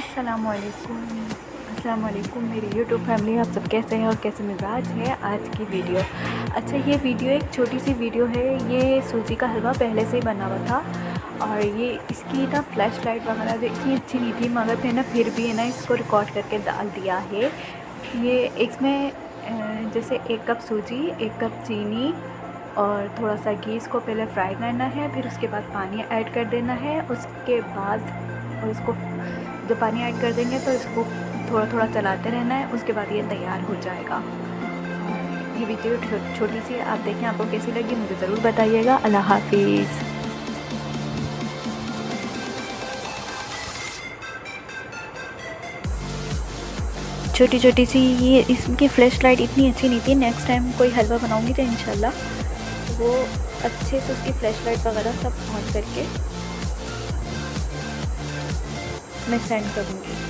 अस्सलामुअलैकुम मेरी YouTube family, आप सब कैसे हैं और कैसे मिजाज है आज की वीडियो। अच्छा, ये वीडियो एक छोटी सी वीडियो है। ये सूजी का हलवा पहले से ही बना हुआ था और ये इसकी ना फ्लैश लाइट वगैरह जो इतनी अच्छी नहीं थी, मगर मैंने फिर भी है ना इसको रिकॉर्ड करके डाल दिया है। ये इसमें जैसे 1 कप सूजी, 1 कप चीनी और थोड़ा सा घी, इसको पहले फ्राई करना है, फिर उसके बाद पानी ऐड कर देना है। उसके बाद और इसको जब पानी ऐड कर देंगे तो इसको थोड़ा थोड़ा चलाते रहना है। उसके बाद ये तैयार हो जाएगा। और ये वीडियो छोटी सी आप देखें, आपको कैसी लगी मुझे ज़रूर बताइएगा। अल्लाह हाफिज़। छोटी छोटी सी ये इसकी फ्लैश लाइट इतनी अच्छी नहीं थी। नेक्स्ट टाइम कोई हलवा बनाऊंगी तो इंशाल्लाह वो अच्छे से उसकी फ्लैश लाइट वगैरह सब ऑन करके मैं सेंड करूँगी।